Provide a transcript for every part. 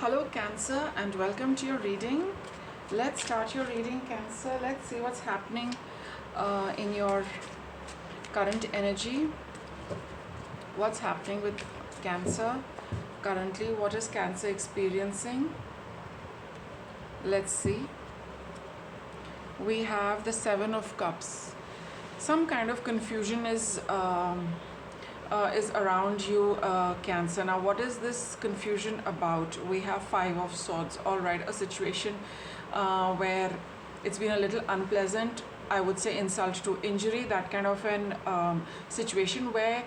Hello Cancer and welcome to your reading. Let's start your reading, Cancer. Let's see what's happening in your current energy. What's happening with Cancer currently? What is Cancer experiencing? Let's see. We have the Seven of Cups. Some kind of confusion is around you, Cancer. Now, what is this confusion about? We have Five of Swords. All right, a situation where it's been a little unpleasant. I would say insult to injury, that kind of an situation where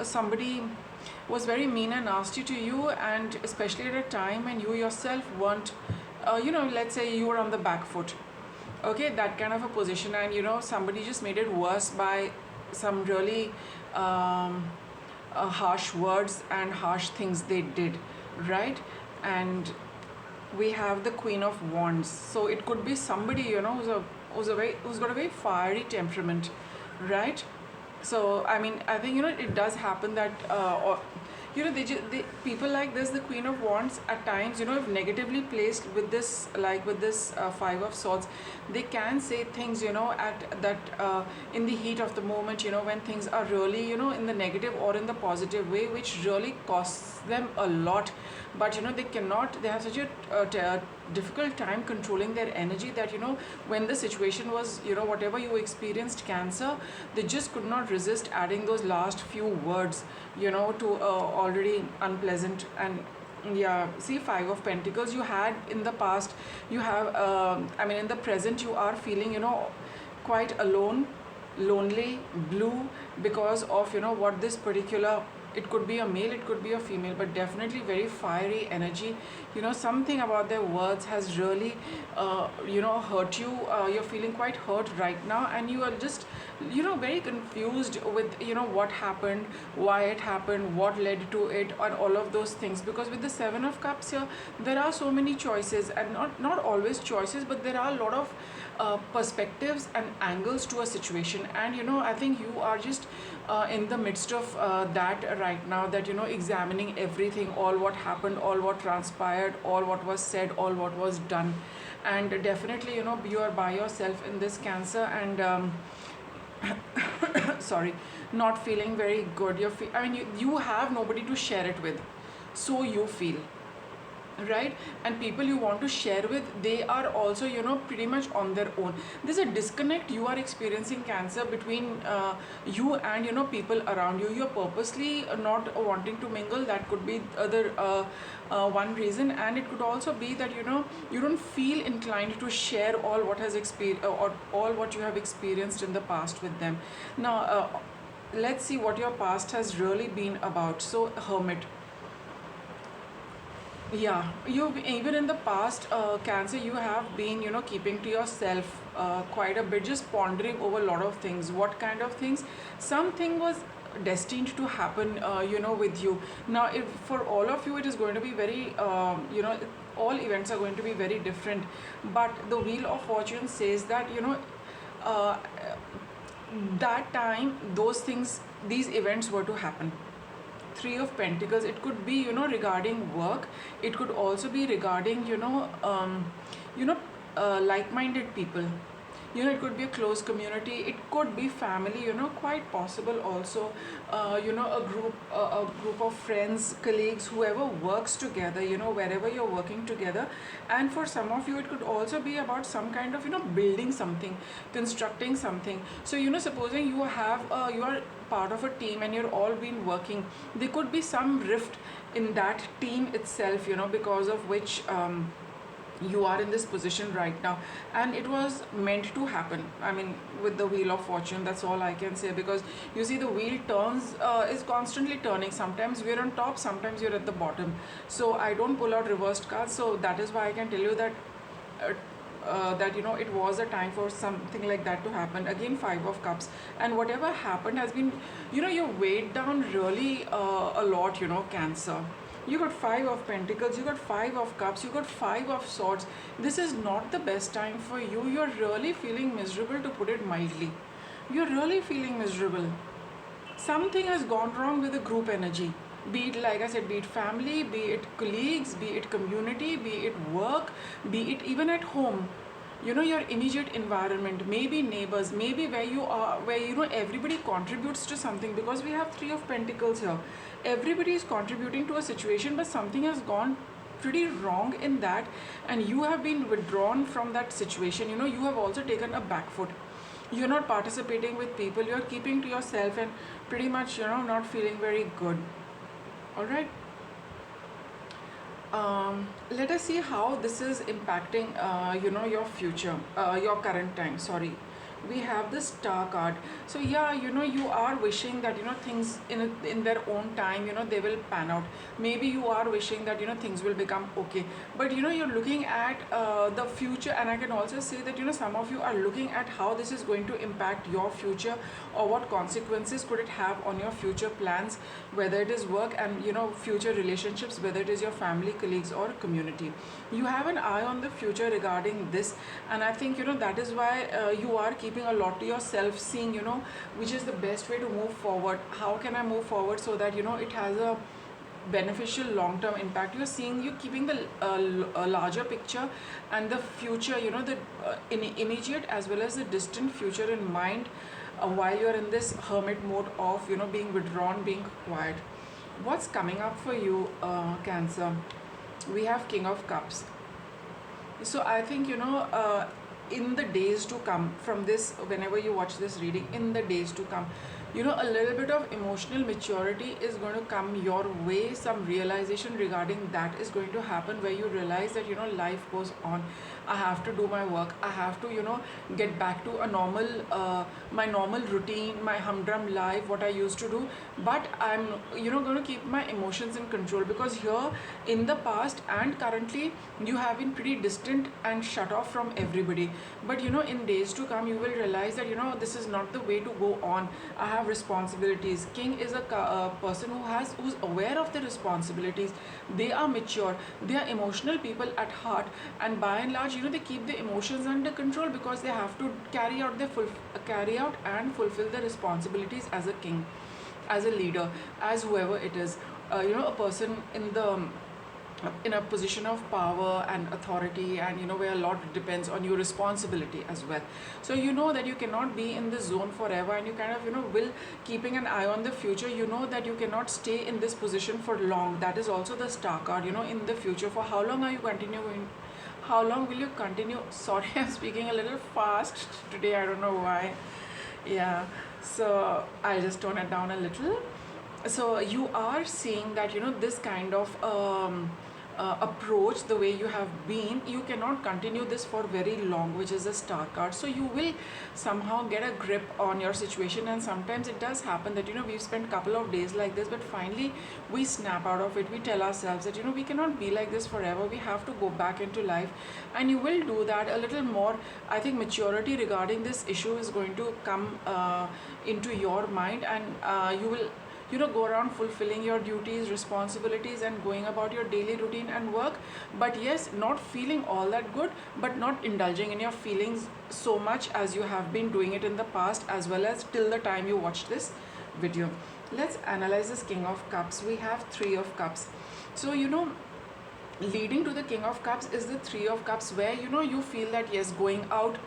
somebody was very mean and nasty to you, and especially at a time when you yourself weren't, let's say you were on the back foot. Okay, that kind of a position, and somebody just made it worse by some really harsh words and harsh things they did, right? And we have the Queen of Wands, so it could be somebody who's got a very fiery temperament, right? So I mean, I think it does happen that they people like this, the Queen of Wands, at times, if negatively placed with this, like with this Five of Swords, they can say things, at that in the heat of the moment, when things are really, in the negative or in the positive way, which really costs them a lot. But they have such a difficult time controlling their energy that when the situation was, whatever you experienced, Cancer, they just could not resist adding those last few words, to already unpleasant. And yeah, see, Five of Pentacles, you had in the past, you have in the present, you are feeling quite alone, lonely, blue, because of what this particular, it could be a male, it could be a female, but definitely very fiery energy. Something about their words has really hurt you. You're feeling quite hurt right now, and you are just very confused with what happened, why it happened, what led to it, and all of those things. Because with the Seven of Cups here, there are so many choices, and not always choices, but there are a lot of perspectives and angles to a situation. And I think you are just in the midst of that right now, that examining everything, all what happened, all what transpired, all what was said, all what was done. And definitely you are by yourself in this, Cancer, and sorry, not feeling very good. You have nobody to share it with, so you feel, right? And people you want to share with, they are also pretty much on their own. There's a disconnect you are experiencing, Cancer, between you and people around you. You're purposely not wanting to mingle. That could be other one reason. And it could also be that you don't feel inclined to share all what has experienced, or all what you have experienced in the past with them. Now let's see what your past has really been about. So, Hermit. Yeah, you, even in the past, Cancer, you have been, keeping to yourself quite a bit, just pondering over a lot of things. What kind of things? Something was destined to happen, with you. Now, if for all of you, it is going to be very, all events are going to be very different. But the Wheel of Fortune says that, uh, that time, those things, these events were to happen. Three of Pentacles, it could be regarding work. It could also be regarding you know like-minded people. It could be a close community, it could be family, quite possible also. A group of friends, colleagues, whoever works together, wherever you're working together. And for some of you, it could also be about some kind of building something, constructing something. So supposing you are part of a team and you're all been working, there could be some rift in that team itself, because of which you are in this position right now. And it was meant to happen. I mean, with the Wheel of Fortune, that's all I can say. Because you see, the wheel turns, is constantly turning. Sometimes we're on top, sometimes you're at the bottom. So I don't pull out reversed cards, so that is why I can tell you that it was a time for something like that to happen. Again, Five of Cups, and whatever happened has been, you weighed down really a lot, Cancer. You got Five of Pentacles, you got Five of Cups, you got Five of Swords. This is not the best time for you. You're really feeling miserable, to put it mildly. You're really feeling miserable. Something has gone wrong with the group energy. be it, like I said, be it family, be it colleagues, be it community, be it work, be it even at home, your immediate environment, maybe neighbors, maybe where you are, where everybody contributes to something, because we have three of pentacles here. Everybody is contributing to a situation, but something has gone pretty wrong in that, and you have been withdrawn from that situation. You have also taken a back foot. You're not participating with people, you're keeping to yourself, and pretty much not feeling very good. All right. Let us see how this is impacting your future, your current time, sorry. We have the star card. So yeah, you are wishing that things in their own time, they will pan out. Maybe you are wishing that things will become okay, but you're looking at the future, and I can also say that some of you are looking at how this is going to impact your future, or what consequences could it have on your future plans, whether it is work and future relationships, whether it is your family, colleagues, or community. You have an eye on the future regarding this, and I think that is why you are keeping a lot to yourself, seeing which is the best way to move forward. How can I move forward so that it has a beneficial long-term impact? You're seeing, you're keeping the larger picture and the future, the immediate as well as the distant future in mind, while you're in this hermit mode of being withdrawn, being quiet. What's coming up for you, Cancer? We have King of Cups. So I think in the days to come, from this, whenever you watch this reading, in the days to come, a little bit of emotional maturity is going to come your way. Some realization regarding that is going to happen, where you realize that life goes on. I have to do my work, I have to get back to a normal my normal routine, my humdrum life, what I used to do. But I'm going to keep my emotions in control, because here in the past and currently you have been pretty distant and shut off from everybody. But in days to come, you will realize that this is not the way to go on. I have responsibilities. King is a person who's aware of the responsibilities. They are mature, they are emotional people at heart, and by and large they keep the emotions under control, because they have to carry out and fulfill the responsibilities as a king, as a leader, as whoever it is, a person in a position of power and authority, and where a lot depends on your responsibility as well. So that you cannot be in this zone forever, and you kind of will keeping an eye on the future. That you cannot stay in this position for long. That is also the star card. In the future, for how long are you continuing? How long will you continue? Sorry, I'm speaking a little fast today, I don't know why. Yeah, so I'll just tone it down a little. So you are seeing that this kind of approach, the way you have been, you cannot continue this for very long, which is a star card. So you will somehow get a grip on your situation, and sometimes it does happen that we've spent a couple of days like this, but finally we snap out of it. We tell ourselves that we cannot be like this forever, we have to go back into life, and you will do that a little more. I think maturity regarding this issue is going to come into your mind, and you will go around fulfilling your duties, responsibilities, and going about your daily routine and work. But yes, not feeling all that good, but not indulging in your feelings so much as you have been doing it in the past, as well as till the time you watch this video. Let's analyze this King of Cups. We have Three of Cups. So leading to the King of Cups is the Three of Cups, where you feel that yes, going out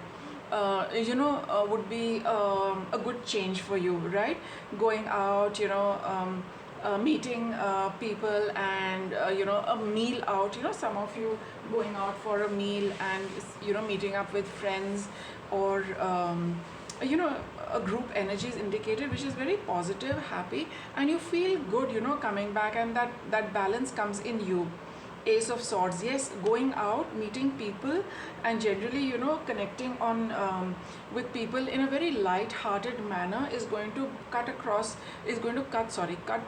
would be a good change for you, right? Going out, meeting people, and a meal out. Some of you going out for a meal, and meeting up with friends, or a group energy is indicated, which is very positive, happy, and you feel good coming back, and that balance comes in you. Ace of Swords, yes, going out, meeting people, and generally connecting on with people in a very light-hearted manner is going to cut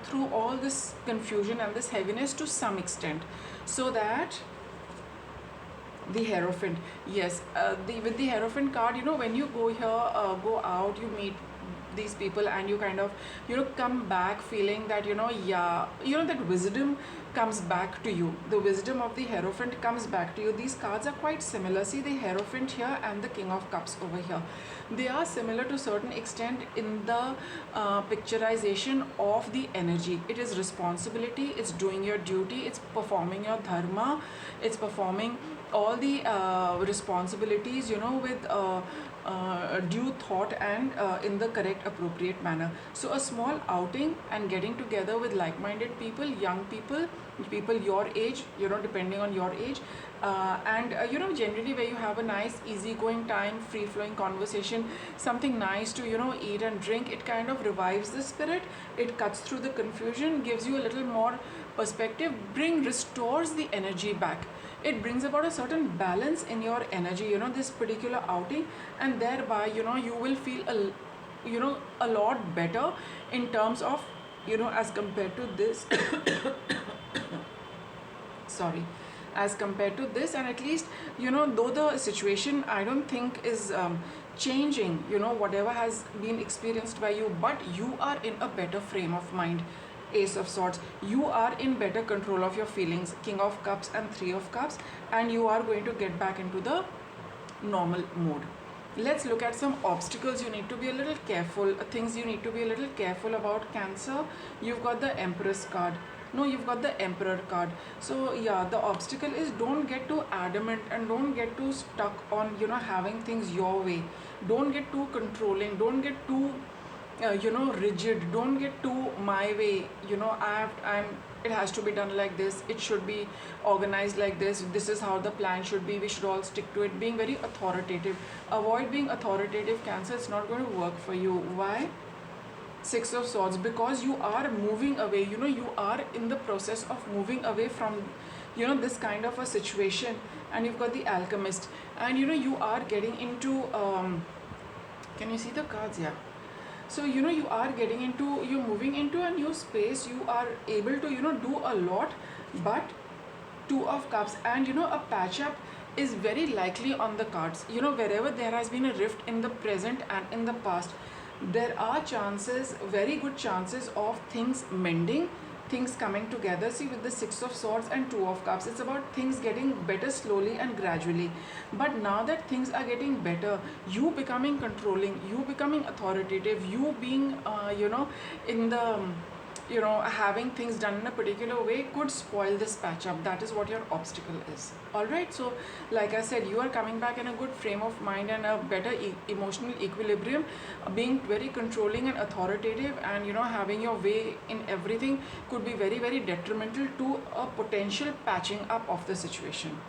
through all this confusion and this heaviness to some extent. So that the Hierophant, yes, with the Hierophant card, when you go out, you meet these people, and you kind of, come back feeling that, yeah, that wisdom comes back to you. The wisdom of the Hierophant comes back to you. These cards are quite similar. See, the Hierophant here and the King of Cups over here. They are similar to a certain extent in the picturization of the energy. It is responsibility, it's doing your duty, it's performing your dharma, it's performing all the responsibilities, with due thought and in the correct, appropriate manner. So, a small outing and getting together with like minded people, young people, people your age, depending on your age, and generally where you have a nice, easygoing time, free flowing conversation, something nice to, eat and drink. It kind of revives the spirit, it cuts through the confusion, gives you a little more perspective, restores the energy back. It brings about a certain balance in your energy, this particular outing, and thereby, you will feel a lot better in terms of, as compared to this. Sorry, as compared to this. And at least, though the situation, I don't think is changing, whatever has been experienced by you, but you are in a better frame of mind. Ace of Swords, you are in better control of your feelings. King of Cups and Three of Cups, and you are going to get back into the normal mode. Let's look at some obstacles you need to be a little careful, things you need to be a little careful about, Cancer. You've got the Empress card. No, you've got the Emperor card. So yeah, the obstacle is, don't get too adamant and don't get too stuck on, having things your way. Don't get too controlling, don't get too rigid, don't get too my way. I'm it has to be done like this, it should be organized like this is how the plan should be, we should all stick to it. Being very authoritative, avoid being authoritative, Cancer. It's not going to work for you. Why? Six of Swords, because you are moving away, you are in the process of moving away from, this kind of a situation. And you've got the Alchemist, and you are getting into can you see the cards? Yeah. So you are getting into, you're moving into a new space, you are able to do a lot. But Two of Cups, and a patch up is very likely on the cards. Wherever there has been a rift in the present and in the past, there are chances, very good chances of things mending, things coming together. See, with the Six of Swords and Two of Cups, it's about things getting better slowly and gradually. But now that things are getting better, you becoming controlling, you becoming authoritative, you being in the having things done in a particular way could spoil this patch up. That is what your obstacle is. All right, so like I said, you are coming back in a good frame of mind and a better emotional equilibrium. Being very controlling and authoritative and having your way in everything could be very, very detrimental to a potential patching up of the situation.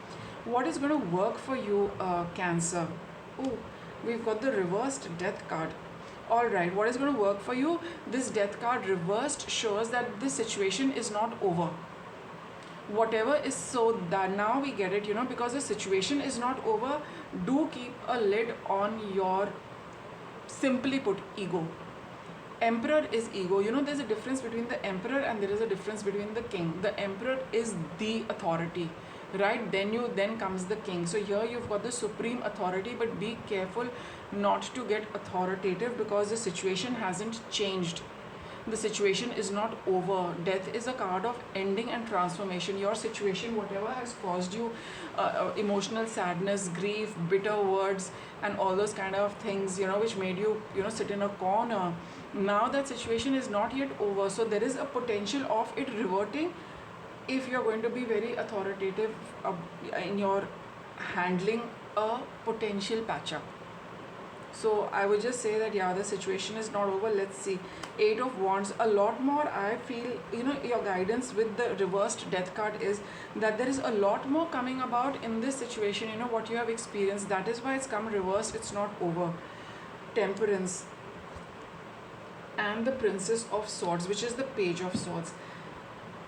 What is going to work for you, Cancer? Oh, we've got the reversed Death card. Alright, what is going to work for you? This Death card reversed shows that this situation is not over. Whatever is, so that now we get it, because the situation is not over. Do keep a lid on your, simply put, ego. Emperor is ego. There's a difference between the Emperor and there is a difference between the King. The Emperor is the authority, right? Then comes the King. So here you've got the supreme authority, but be careful not to get authoritative because the situation hasn't changed. The situation is not over. Death is a card of ending and transformation. Your situation, whatever has caused you emotional sadness, grief, bitter words, and all those kind of things, which made you, sit in a corner. Now that situation is not yet over. So there is a potential of it reverting if you're going to be very authoritative in your handling a potential patch up. So I would just say that yeah, the situation is not over. Let's see. Eight of Wands, a lot more. I feel your guidance with the reversed Death card is that there is a lot more coming about in this situation, what you have experienced. That is why it's come reversed. It's not over. Temperance and the Princess of Swords, which is the Page of Swords.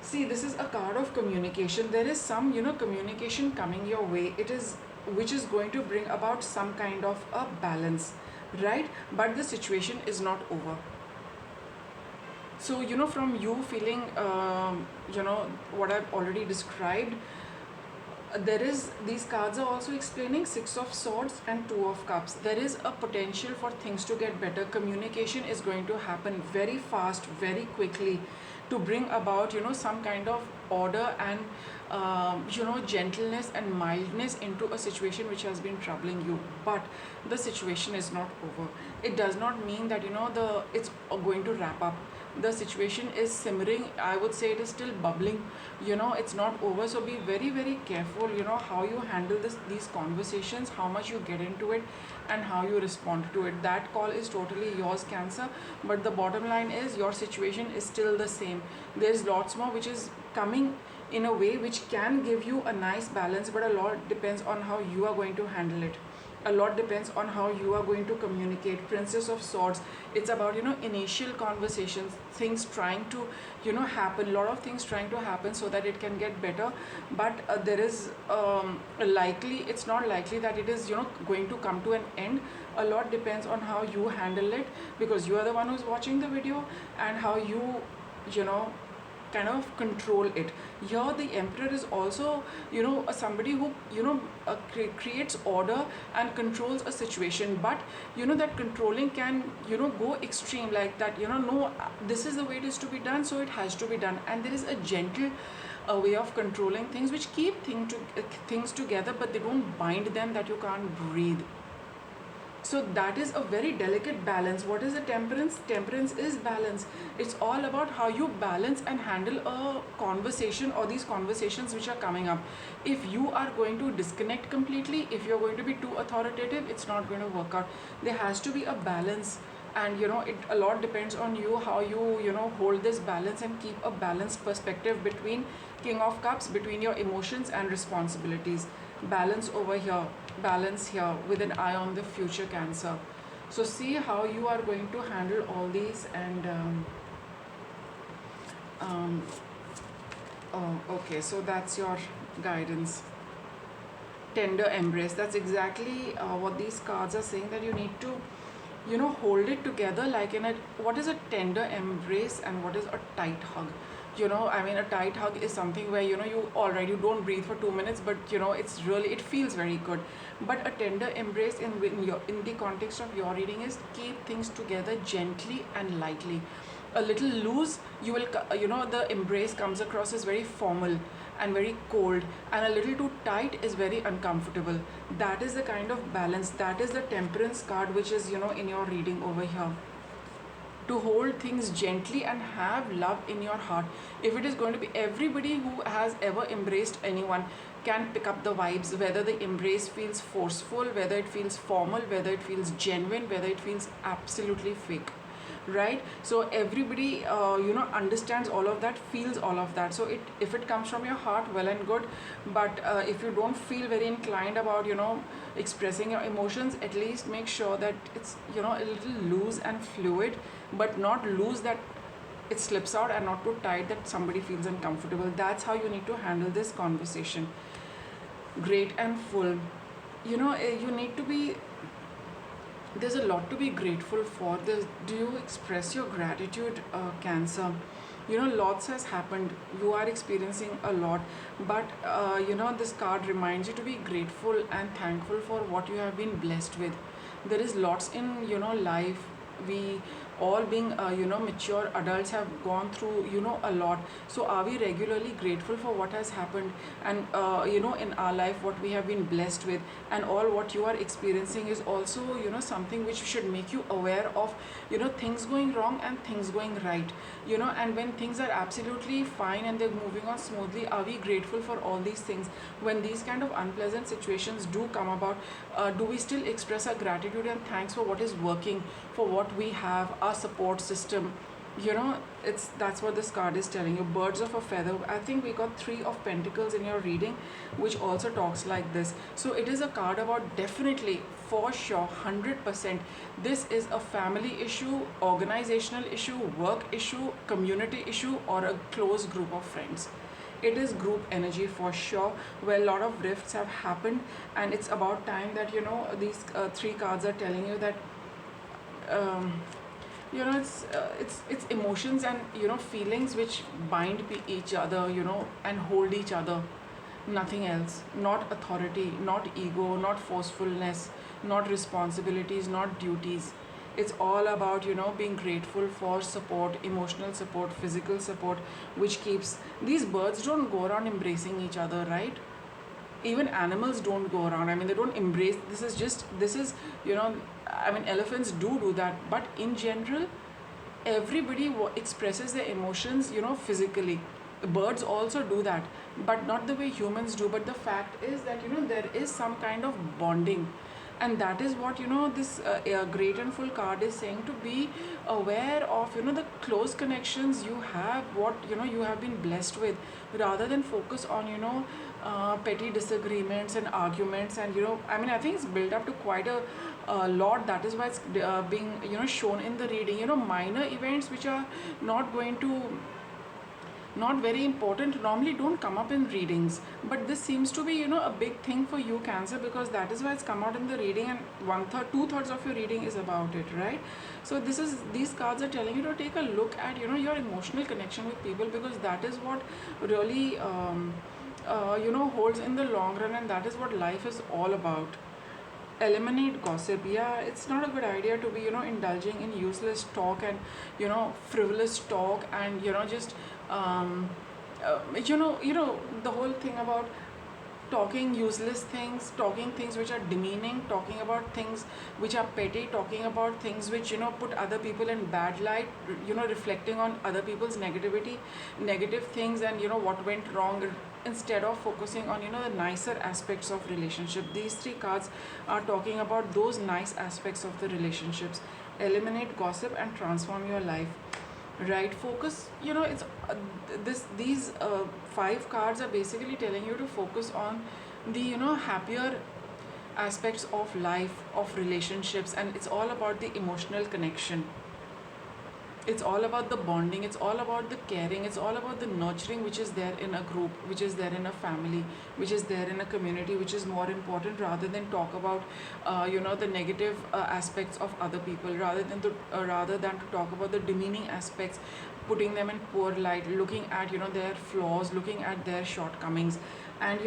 See, this is a card of communication. There is some communication coming your way. It is, which is going to bring about some kind of a balance, right? But the situation is not over. So from you feeling what I've already described, There is, these cards are also explaining Six of Swords and Two of Cups. There is a potential for things to get better. Communication is going to happen very fast, very quickly, to bring about, some kind of order and gentleness and mildness into a situation which has been troubling you. But the situation is not over. It does not mean that the it's going to wrap up. The situation is simmering. I would say it is still bubbling. It's not over. So be very, very careful, how you handle these conversations, how much you get into it, and how you respond to it. That call is totally yours, Cancer. But the bottom line is your situation is still the same. There's lots more which is coming in a way which can give you a nice balance, but a lot depends on how you are going to handle it. A lot depends on how you are going to communicate. Princess of Swords, it's about initial conversations, things trying to happen, a lot of things trying to happen so that it can get better. But there is likely, it's not likely that it is going to come to an end. A lot depends on how you handle it, because you are the one who's watching the video, and how you know kind of control it. Here the Emperor is also somebody who creates order and controls a situation, but that controlling can go extreme, like that no, this is the way it is to be done, so it has to be done. And there is a gentle way of controlling things which keep things together, but they don't bind them that you can't breathe. So that is a very delicate balance. What is a Temperance? Temperance is balance. It's all about how you balance and handle a conversation, or these conversations which are coming up. If you are going to disconnect completely, if you're going to be too authoritative, it's not going to work out. There has to be a balance, and it a lot depends on you, how you hold this balance and keep a balanced perspective between King of Cups, between your emotions and responsibilities. Balance over here, balance here, with an eye on the future, Cancer. So see how you are going to handle all these. And oh, okay, so that's your guidance. Tender embrace, that's exactly what these cards are saying, that you need to hold it together, like in a, what is a tender embrace and what is a tight hug. I mean, a tight hug is something where you already, you don't breathe for 2 minutes, but it's really, it feels very good. But a tender embrace in the context of your reading is keep things together gently and lightly. A little loose, you will the embrace comes across as very formal and very cold, and a little too tight is very uncomfortable. That is the kind of balance. That is the Temperance card which is in your reading over here. To hold things gently and have love in your heart. If it is going to be, everybody who has ever embraced anyone can pick up the vibes, whether the embrace feels forceful, whether it feels formal, whether it feels genuine, whether it feels absolutely fake, right? So everybody understands all of that, feels all of that. So if it comes from your heart, well and good. But if you don't feel very inclined about expressing your emotions, at least make sure that it's a little loose and fluid, but not loose that it slips out, and not too tight that somebody feels uncomfortable. That's how you need to handle this conversation. Great and full. You need to be, there's a lot to be grateful for. Do you express your gratitude, Cancer? Lots has happened, you are experiencing a lot, but this card reminds you to be grateful and thankful for what you have been blessed with. There is lots in life. We all being mature adults have gone through a lot. So are we regularly grateful for what has happened, and in our life, what we have been blessed with? And all what you are experiencing is also something which should make you aware of things going wrong and things going right. And when things are absolutely fine and they're moving on smoothly, are we grateful for all these things? When these kind of unpleasant situations do come about, do we still express our gratitude and thanks for what is working, for what we have, our support system? That's what this card is telling you. Birds of a feather. I think we got 3 of Pentacles in your reading, which also talks like this. So it is a card about, definitely, for sure, 100%, this is a family issue, organizational issue, work issue, community issue, or a close group of friends. It is group energy for sure, where a lot of rifts have happened, and it's about time that these 3 cards are telling you that it's emotions and feelings which bind each other, and hold each other. nothing else. Not authority, not ego, not forcefulness, not responsibilities, not duties. It's all about, being grateful for support, emotional support, physical support, which keeps these birds don't go around embracing each other, right? Even animals don't go around, I mean, they don't embrace. This is you know I mean, elephants do that, but in general, everybody expresses their emotions, physically. Birds also do that, but not the way humans do. But the fact is that, there is some kind of bonding, and that is what, this great and full card is saying, to be aware of, the close connections you have, what, you have been blessed with, rather than focus on, petty disagreements and arguments. And, I mean, I think it's built up to quite a lot. That is why it's being, shown in the reading. Minor events which are not going to, not very important, normally don't come up in readings, but this seems to be, a big thing for you, Cancer, because that is why it's come out in the reading, and 1/3, 2/3 of your reading is about it, right? So these cards are telling you to take a look at, your emotional connection with people, because that is what really holds in the long run, and that is what life is all about. Eliminate gossip. Yeah, it's not a good idea to be, indulging in useless talk and, frivolous talk, and, just the whole thing about talking useless things, talking things which are demeaning, talking about things which are petty, talking about things which, put other people in bad light, reflecting on other people's negative things, and, what went wrong, instead of focusing on, the nicer aspects of relationship. These three cards are talking about those nice aspects of the relationships. Eliminate gossip and transform your life. Right, focus, it's these 5 cards are basically telling you to focus on the, happier aspects of life, of relationships, and it's all about the emotional connection. It's all about the bonding, it's all about the caring, it's all about the nurturing, which is there in a group, which is there in a family, which is there in a community, which is more important, rather than talk about the negative aspects of other people, rather than to talk about the demeaning aspects, putting them in poor light, looking at, their flaws, looking at their shortcomings. And,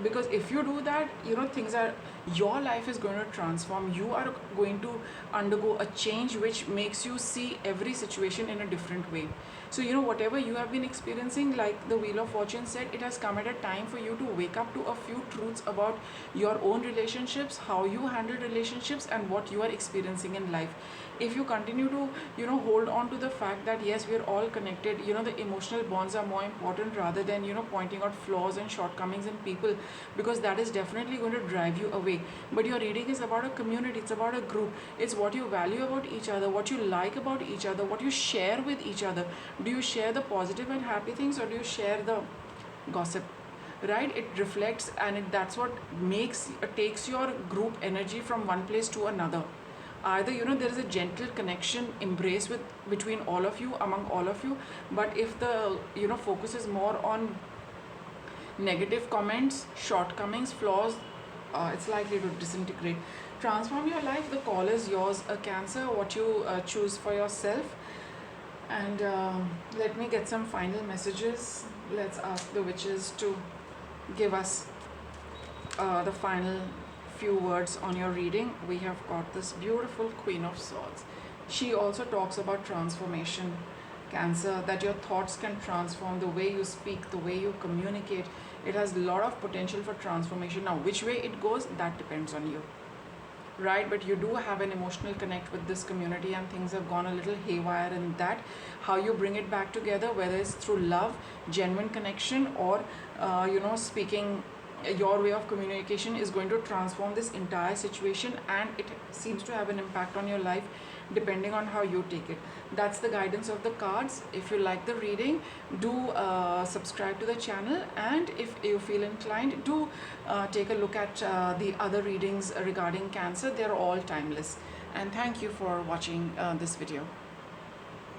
because if you do that, things are, your life is going to transform. You are going to undergo a change which makes you see every situation in a different way. So, whatever you have been experiencing, like the Wheel of Fortune said, it has come at a time for you to wake up to a few truths about your own relationships, how you handle relationships, and what you are experiencing in life. If you continue to, hold on to the fact that yes, we are all connected, the emotional bonds are more important, rather than, pointing out flaws and shortcomings in people, because that is definitely going to drive you away. But your reading is about a community, it's about a group, it's what you value about each other, what you like about each other, what you share with each other. Do you share the positive and happy things, or do you share the gossip? Right, it reflects, and that's what takes your group energy from one place to another. Either, there is a gentle connection, embrace between all of you, among all of you. But if the, focus is more on negative comments, shortcomings, flaws, it's likely to disintegrate. Transform your life. The call is yours, a Cancer, what you choose for yourself. And let me get some final messages. Let's ask the witches to give us the final few words on your reading. We have got this beautiful Queen of Swords. She also talks about transformation, Cancer, that your thoughts can transform, the way you speak, the way you communicate. It has a lot of potential for transformation. Now, which way it goes, that depends on you. Right, but you do have an emotional connect with this community, and things have gone a little haywire in that. How you bring it back together, whether it's through love, genuine connection, or speaking, your way of communication is going to transform this entire situation, and it seems to have an impact on your life depending on how you take it. That's the guidance of the cards. If you like the reading, do subscribe to the channel, and if you feel inclined, do take a look at the other readings regarding Cancer. They're all timeless. And thank you for watching this video.